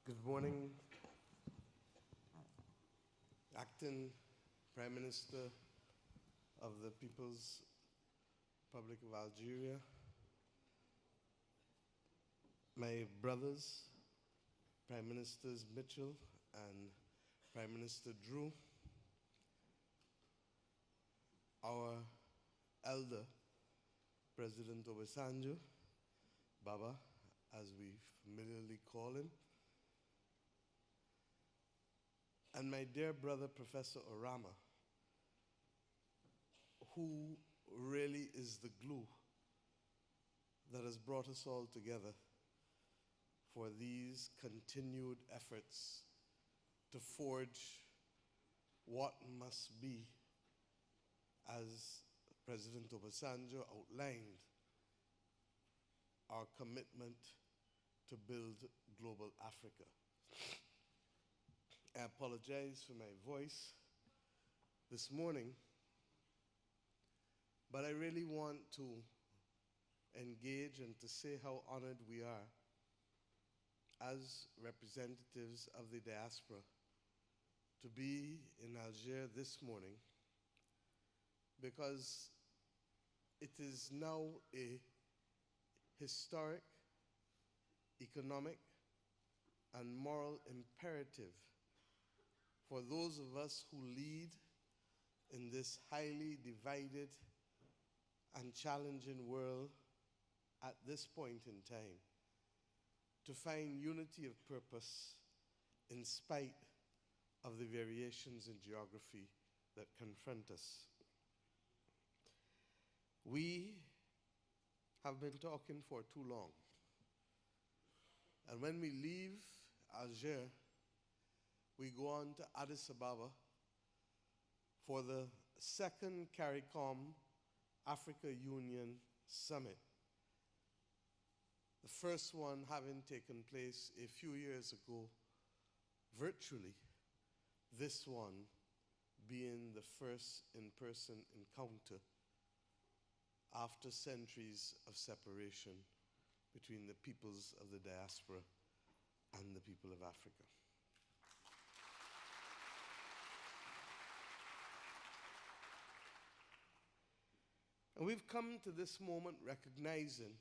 Good morning, Acting Prime Minister of the People's Republic of Algeria, my brothers, Prime Ministers Mitchell and Prime Minister Drew, our elder, President Obasanjo, Baba, as we familiarly call him, and my dear brother, Professor Orama, who really is the glue that has brought us all together for these continued efforts to forge what must be, as President Obasanjo outlined, our commitment to build global Africa. I apologize for my voice this morning, but I really want to engage and to say how honored we are as representatives of the diaspora to be in Algiers this morning, because it is now a historic, economic, and moral imperative for those of us who lead in this highly divided and challenging world at this point in time to find unity of purpose in spite of the variations in geography that confront us. We have been talking for too long. And when we leave Algiers, we go on to Addis Ababa for the second CARICOM Africa Union Summit. The first one having taken place a few years ago virtually, this one being the first in-person encounter after centuries of separation between the peoples of the diaspora and the people of Africa. And we've come to this moment recognizing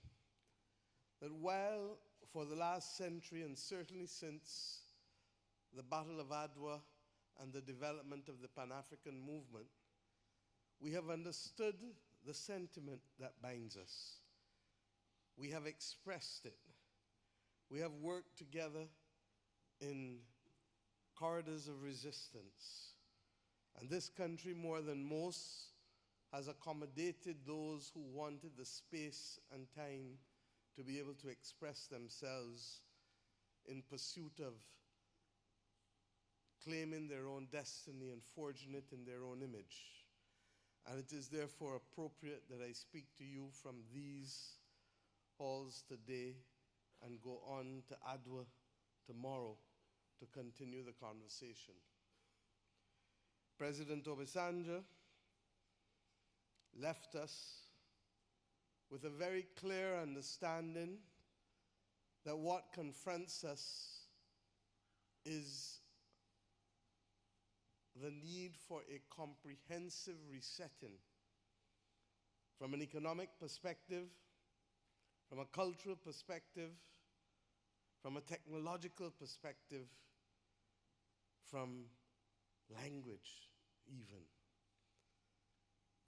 that while for the last century, and certainly since the Battle of Adwa and the development of the Pan-African movement, we have understood the sentiment that binds us. We have expressed it. We have worked together in corridors of resistance. And this country, more than most, has accommodated those who wanted the space and time to be able to express themselves in pursuit of claiming their own destiny and forging it in their own image. And it is therefore appropriate that I speak to you from these halls today and go on to Adwa tomorrow to continue the conversation. President Obasanjo left us with a very clear understanding that what confronts us is the need for a comprehensive resetting from an economic perspective, from a cultural perspective, from a technological perspective, from language even.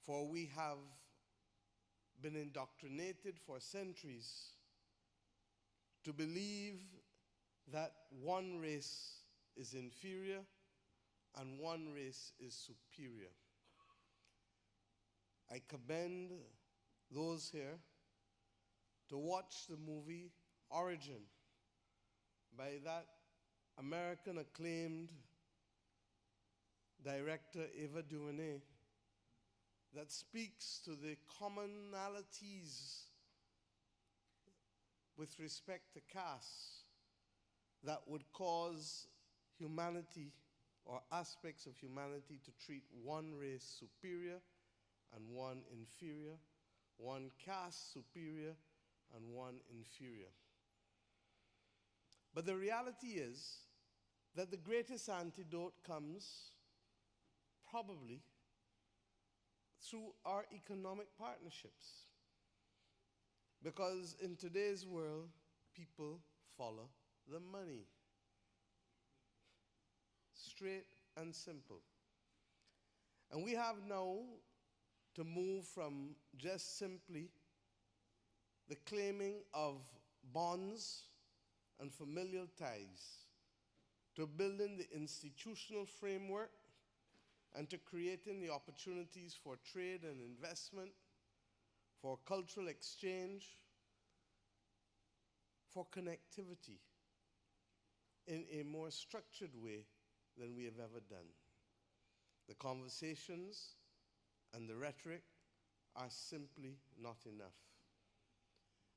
For we have been indoctrinated for centuries to believe that one race is inferior and one race is superior. I commend those here to watch the movie Origin by that American acclaimed director Ava DuVernay, that speaks to the commonalities with respect to caste that would cause humanity or aspects of humanity to treat one race superior and one inferior, one caste superior and one inferior. But the reality is that the greatest antidote comes probably through our economic partnerships. Because in today's world, people follow the money. Straight and simple. And we have now to move from just simply the claiming of bonds and familial ties to building the institutional framework and to creating the opportunities for trade and investment, for cultural exchange, for connectivity in a more structured way than we have ever done. The conversations and the rhetoric are simply not enough.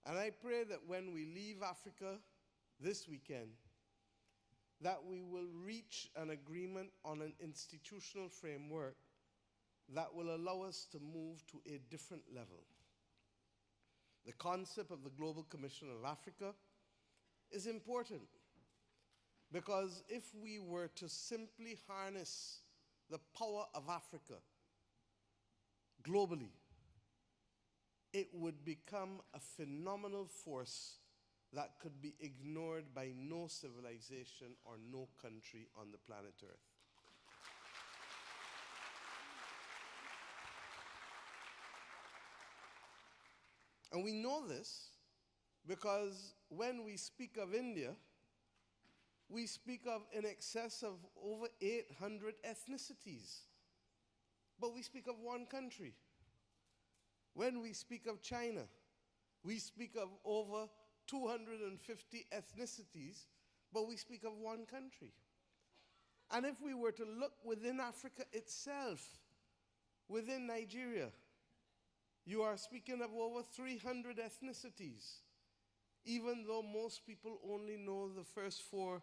And I pray that when we leave Africa this weekend, that we will reach an agreement on an institutional framework that will allow us to move to a different level. The concept of the Global Commission of Africa is important because if we were to simply harness the power of Africa globally, it would become a phenomenal force that could be ignored by no civilization or no country on the planet Earth. And we know this because when we speak of India, we speak of in excess of over 800 ethnicities. But we speak of one country. When we speak of China, we speak of over 250 ethnicities, but we speak of one country. And if we were to look within Africa itself, within Nigeria, you are speaking of over 300 ethnicities, even though most people only know the first four: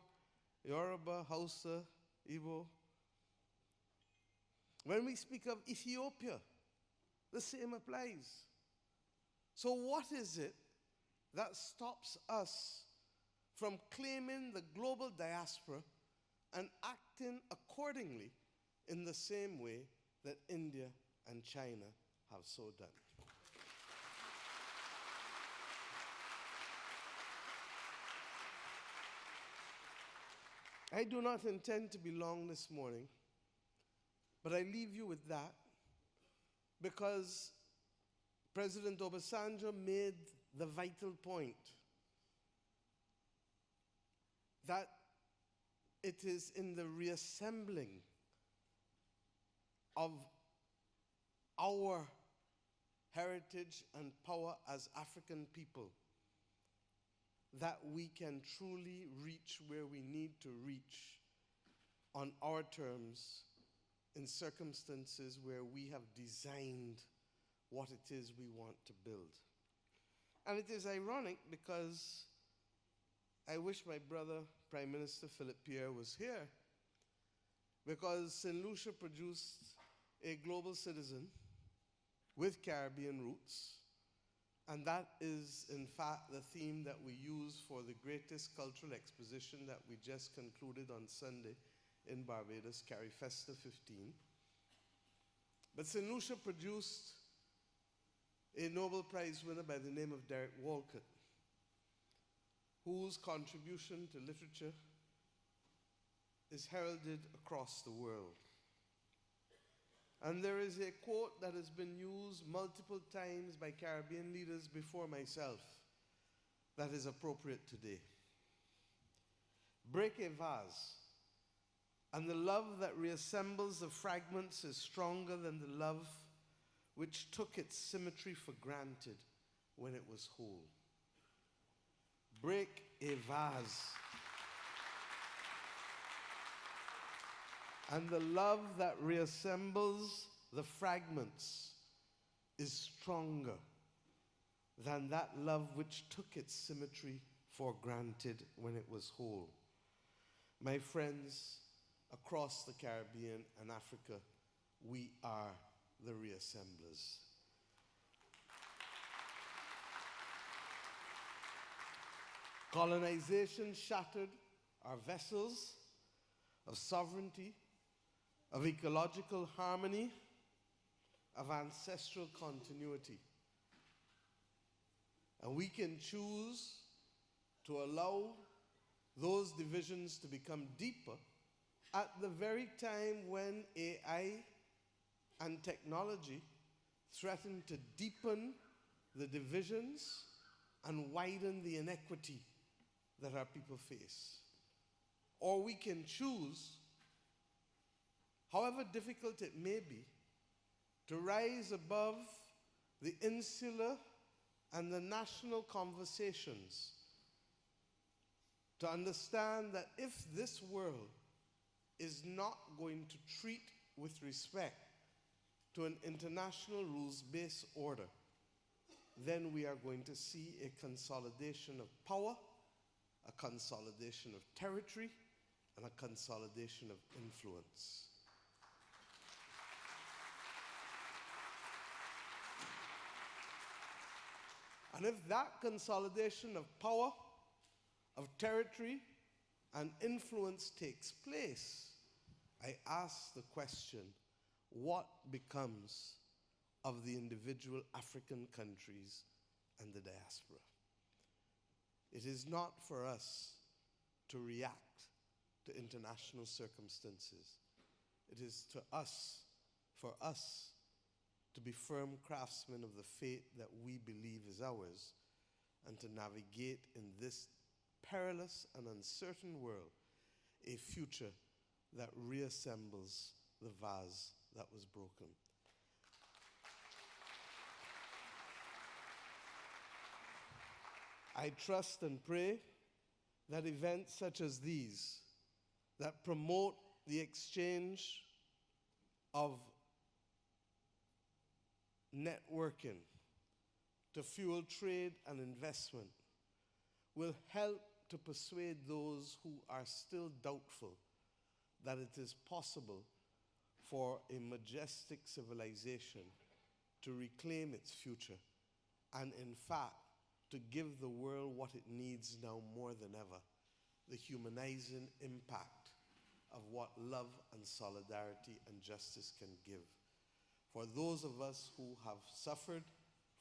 Yoruba, Hausa, Igbo. When we speak of Ethiopia, the same applies. So what is it that stops us from claiming the global diaspora and acting accordingly in the same way that India and China have so done? I do not intend to be long this morning, but I leave you with that because President Obasanjo made the vital point that it is in the reassembling of our heritage and power as African people that we can truly reach where we need to reach on our terms in circumstances where we have designed what it is we want to build. And it is ironic because I wish my brother, Prime Minister Philip Pierre, was here, because St. Lucia produced a global citizen with Caribbean roots, and that is, in fact, the theme that we use for the greatest cultural exposition that we just concluded on Sunday in Barbados, Carifesta 15. But St. Lucia produced a Nobel Prize winner by the name of Derek Walcott, whose contribution to literature is heralded across the world. And there is a quote that has been used multiple times by Caribbean leaders before myself that is appropriate today. Break a vase, and the love that reassembles the fragments is stronger than the love which took its symmetry for granted when it was whole. Break a vase, and the love that reassembles the fragments is stronger than that love which took its symmetry for granted when it was whole. My friends, across the Caribbean and Africa, we are the reassemblers. Colonization shattered our vessels of sovereignty, of ecological harmony, of ancestral continuity. And we can choose to allow those divisions to become deeper at the very time when AI and technology threaten to deepen the divisions and widen the inequity that our people face. Or we can choose, however difficult it may be, to rise above the insular and the national conversations, to understand that if this world is not going to treat with respect to an international rules-based order, then we are going to see a consolidation of power, a consolidation of territory, and a consolidation of influence. And if that consolidation of power, of territory, and influence takes place, I ask the question, what becomes of the individual African countries and the diaspora? It is not for us to react to international circumstances. It is for us, to be firm craftsmen of the fate that we believe is ours, and to navigate in this perilous and uncertain world a future that reassembles the vase that was broken. I trust and pray that events such as these, that promote the exchange of networking to fuel trade and investment, will help to persuade those who are still doubtful that it is possible for a majestic civilization to reclaim its future and, in fact, to give the world what it needs now more than ever, the humanizing impact of what love and solidarity and justice can give. For those of us who have suffered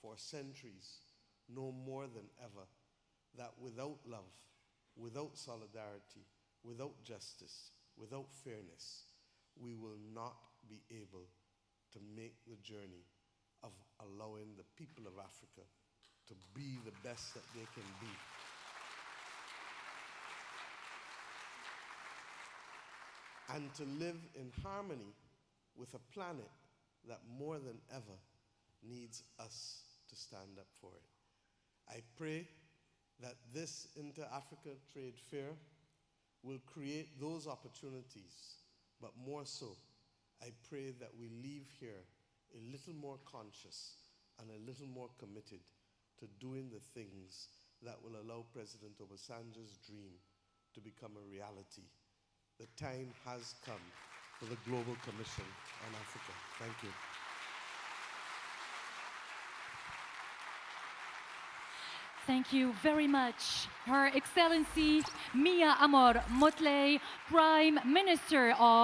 for centuries know more than ever that without love, without solidarity, without justice, without fairness, we will not be able to make the journey of allowing the people of Africa to be the best that they can be. And to live in harmony with a planet that more than ever needs us to stand up for it. I pray that this Inter-Africa Trade Fair will create those opportunities, but more so, I pray that we leave here a little more conscious and a little more committed to doing the things that will allow President Obasanjo's dream to become a reality. The time has come for the Global Commission on Africa. Thank you. Thank you very much, Her Excellency Mia Amor Motley, Prime Minister of